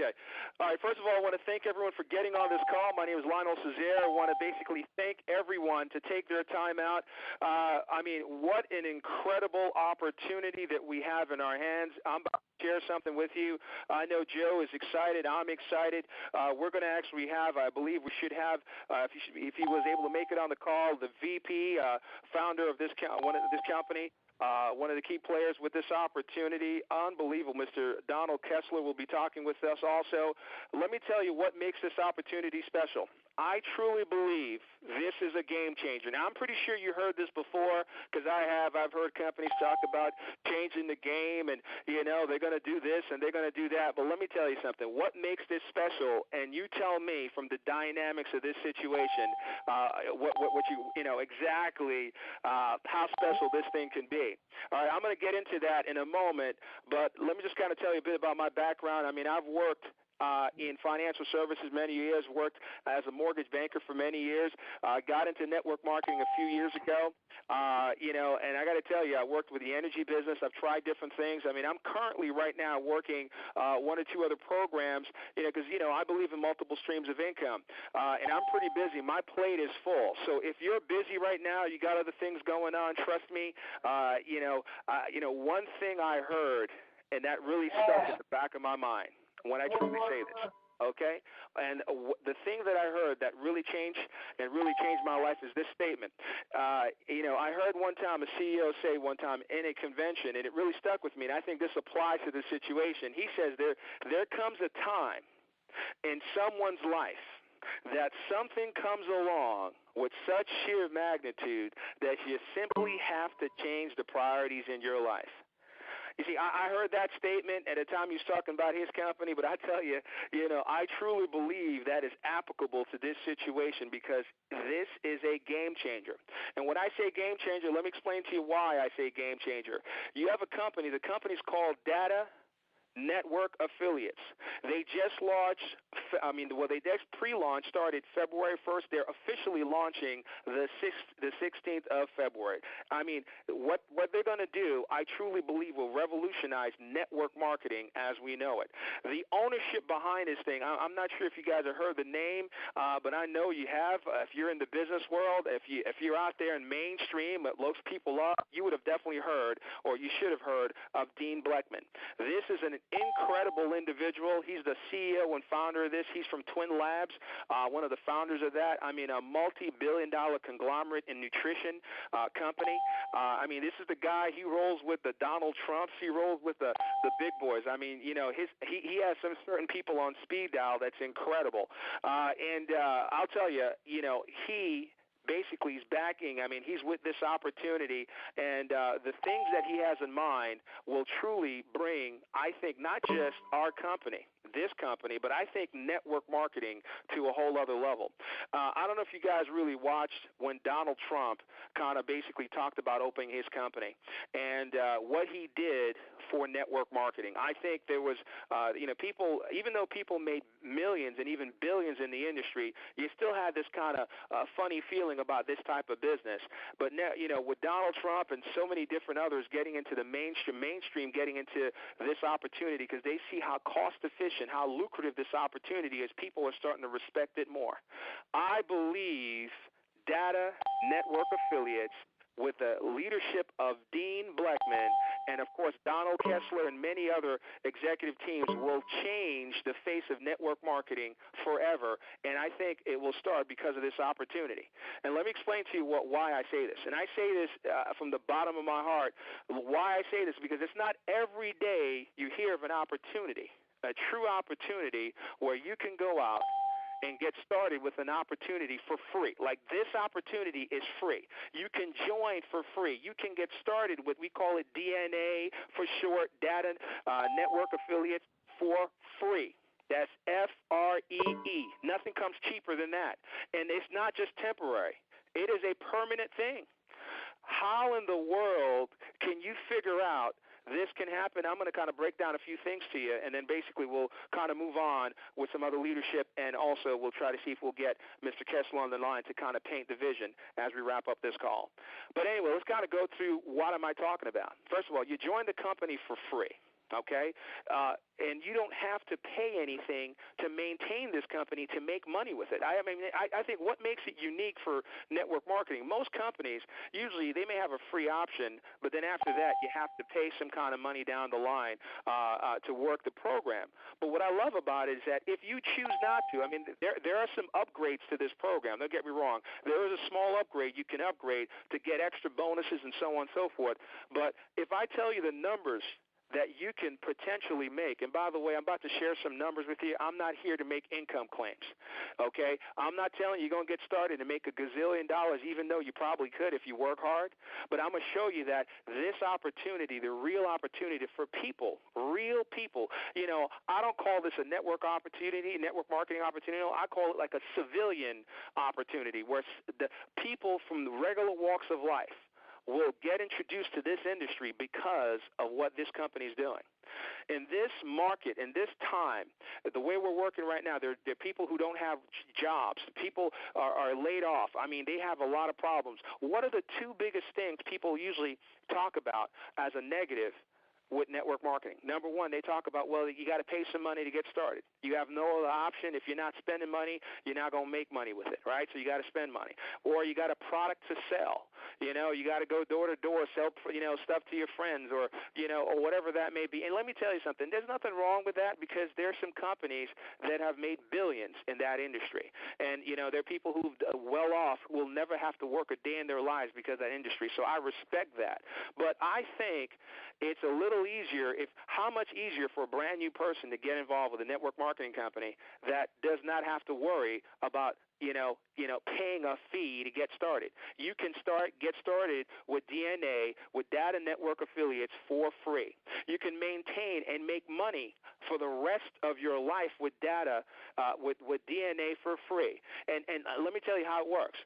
Okay. All right. First of all, I want to thank everyone for getting on this call. My name is Lionel Cesaire. I want to basically thank everyone to take their time out. I mean, what an incredible opportunity that we have in our hands. I'm about to share something with you. I know Joe is excited. I'm excited. We're going to actually have, I believe we should have, if he was able to make it on the call, the VP, founder of this company. One of the key players with this opportunity, unbelievable. Mr. Donald Kessler will be talking with us also. Let me tell you what makes this opportunity special. I truly believe this is a game changer. Now, I'm pretty sure you heard this before because I've heard companies talk about changing the game and, you know, they're going to do this and they're going to do that. But let me tell you something. What makes this special, and you tell me from the dynamics of this situation, what you know, exactly how special this thing can be. All right, I'm going to get into that in a moment, but let me just kind of tell you a bit about my background. I mean, I've worked in financial services many years, worked as a mortgage banker for many years, got into network marketing a few years ago, you know, and I got to tell you, I worked with the energy business. I've tried different things. I mean, I'm currently right now working one or two other programs, you know, because, you know, I believe in multiple streams of income, and I'm pretty busy. My plate is full. So if you're busy right now, you got other things going on, trust me, you know, one thing I heard, and that really stuck in the back of my mind, when I truly say this, okay? And the thing that I heard that really changed my life is this statement. You know, I heard one time a CEO say one time in a convention, and it really stuck with me, and I think this applies to this situation. He says there comes a time in someone's life that something comes along with such sheer magnitude that you simply have to change the priorities in your life. You see, I heard that statement at the time he was talking about his company, but I tell you, you know, I truly believe that is applicable to this situation because this is a game changer. And when I say game changer, let me explain to you why I say game changer. You have a company, the company's called Data Network Affiliates. They just launched, they just pre-launch started February 1st. They're officially launching the 16th of February. I mean, what they're going to do, I truly believe, will revolutionize network marketing as we know it. The ownership behind this thing, I'm not sure if you guys have heard the name, but I know you have. If you're in the business world, if you're out there in mainstream, it looks people up, you would have definitely heard, or you should have heard, of Dean Bleckman. This is an incredible individual. He's the CEO and founder of this. He's from Twin Labs, one of the founders of that. I mean, a multi-billion-dollar conglomerate in nutrition company. I mean, this is the guy. He rolls with the Donald Trumps. He rolls with the big boys. I mean, you know, he has some certain people on speed dial that's incredible. And I'll tell you, you know, basically he's backing, I mean, he's with this opportunity, and the things that he has in mind will truly bring, I think, not just our company, this company, but I think network marketing to a whole other level. I don't know if you guys really watched when Donald Trump kind of basically talked about opening his company and what he did for network marketing. I think there was, you know, people, even though people made millions and even billions in the industry, you still had this kind of funny feeling about this type of business. But now, you know, with Donald Trump and so many different others getting into the mainstream getting into this opportunity because they see how cost efficient, how lucrative this opportunity is, people are starting to respect it more. I believe Data Network Affiliates, with the leadership of Dean Bleckman and, of course, Donald Kessler and many other executive teams, will change the face of network marketing forever, and I think it will start because of this opportunity. And let me explain to you why I say this. And I say this from the bottom of my heart. Why I say this, because it's not every day you hear of an opportunity, a true opportunity where you can go out and get started with an opportunity for free. Like, this opportunity is free. You can join for free. You can get started with, we call it DNA for short, Data Network Affiliates, for free. That's F-R-E-E. Nothing comes cheaper than that. And it's not just temporary. It is a permanent thing. How in the world can you figure out this can happen? I'm going to kind of break down a few things to you, and then basically we'll kind of move on with some other leadership, and also we'll try to see if we'll get Mr. Kessler on the line to kind of paint the vision as we wrap up this call. But anyway, let's kind of go through what am I talking about. First of all, you join the company for free. okay? And you don't have to pay anything to maintain this company to make money with it. I think what makes it unique for network marketing, most companies, usually they may have a free option, but then after that you have to pay some kind of money down the line to work the program. But what I love about it is that if you choose not to, there are some upgrades to this program. Don't get me wrong. There is a small upgrade you can upgrade to get extra bonuses and so on and so forth. But if I tell you the numbers that you can potentially make. And by the way, I'm about to share some numbers with you. I'm not here to make income claims, okay? I'm not telling you you're going to get started and make $1 gazillion, even though you probably could if you work hard. But I'm going to show you that this opportunity, the real opportunity for people, real people, I don't call this a network opportunity, network marketing opportunity. I call it like a civilian opportunity where the people from the regular walks of life will get introduced to this industry because of what this company is doing. In this market, in this time, the way we're working right now, there are people who don't have jobs. People are laid off. They have a lot of problems. What are the two biggest things people usually talk about as a negative with network marketing? Number one, they talk about, well, you got to pay some money to get started. You have no other option. If you're not spending money, you're not going to make money with it, right? So you got to spend money. Or you got a product to sell. You got to go door to door, sell, stuff to your friends or whatever that may be. And let me tell you something. There's nothing wrong with that because there's some companies that have made billions in that industry. And, there are people who well off will never have to work a day in their lives because of that industry. So I respect that. But I think it's a little easier how much easier for a brand new person to get involved with a network marketing company that does not have to worry about paying a fee to get started. You can get started with DNA, with Data Network Affiliates for free. You can maintain and make money for the rest of your life with data, with DNA for free. And let me tell you how it works.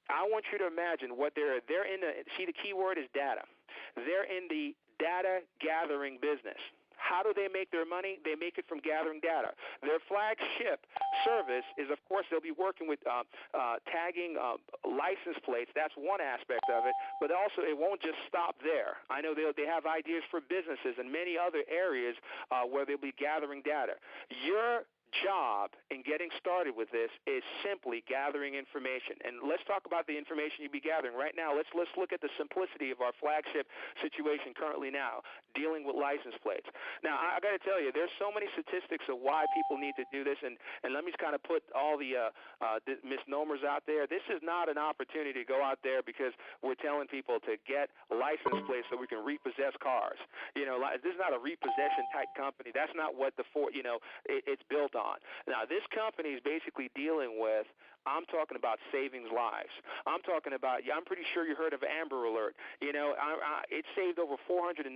I want you to imagine what they're in the key word is data. They're in the data gathering business. How do they make their money? They make it from gathering data. Their flagship service is, of course, they'll be working with tagging license plates. That's one aspect of it. But also, it won't just stop there. I know they have ideas for businesses and many other areas where they'll be gathering data. Your job in getting started with this is simply gathering information. And let's talk about the information you'll be gathering right now. Let's look at the simplicity of our flagship situation currently now, dealing with license plates. Now, I got to tell you, there's so many statistics of why people need to do this, and let me just kind of put all the misnomers out there. This is not an opportunity to go out there because we're telling people to get license plates so we can repossess cars. This is not a repossession type company. That's not what it's built on. Now, this company is basically dealing with, I'm talking about saving lives. I'm talking about, I'm pretty sure you heard of Amber Alert. It saved over 497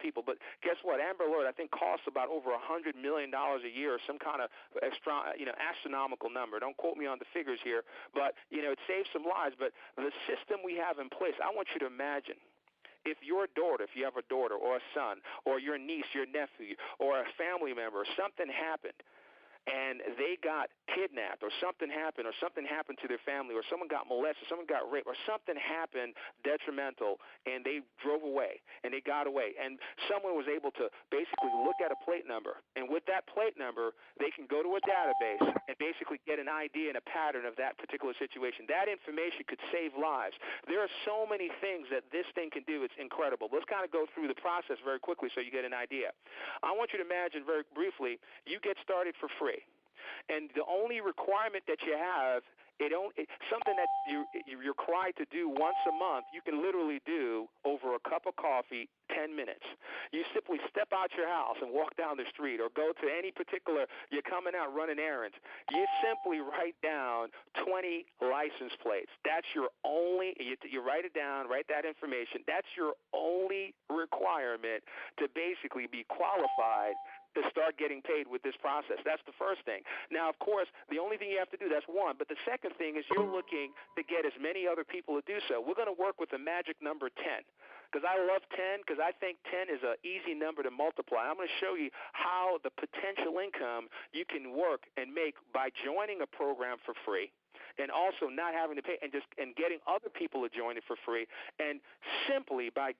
people. But guess what? Amber Alert, I think, costs about over $100 million a year, or some kind of astronomical number. Don't quote me on the figures here. But, it saves some lives. But the system we have in place, I want you to imagine, if your daughter, if you have a daughter or a son, or your niece, your nephew, or a family member, something happened, and they got kidnapped or something happened to their family or someone got molested, someone got raped or something happened detrimental and they drove away and they got away and someone was able to basically look at a plate number, and with that plate number they can go to a database and basically get an idea and a pattern of that particular situation. That information could save lives. There are so many things that this thing can do. It's incredible. Let's kind of go through the process very quickly so you get an idea. I want you to imagine very briefly you get started for free. And the only requirement that you have, something that you're required to do once a month, you can literally do over a cup of coffee, 10 minutes. You simply step out your house and walk down the street or go to any particular, you're coming out running errands. You simply write down 20 license plates. That's your only, you write it down, write that information. That's your only requirement to basically be qualified to start getting paid with this process. That's the first thing. Now, of course, the only thing you have to do, that's one. But the second thing is you're looking to get as many other people to do so. We're going to work with the magic number 10 because I love 10 because I think 10 is an easy number to multiply. I'm going to show you how the potential income you can work and make by joining a program for free, and also not having to pay and getting other people to join it for free, and simply by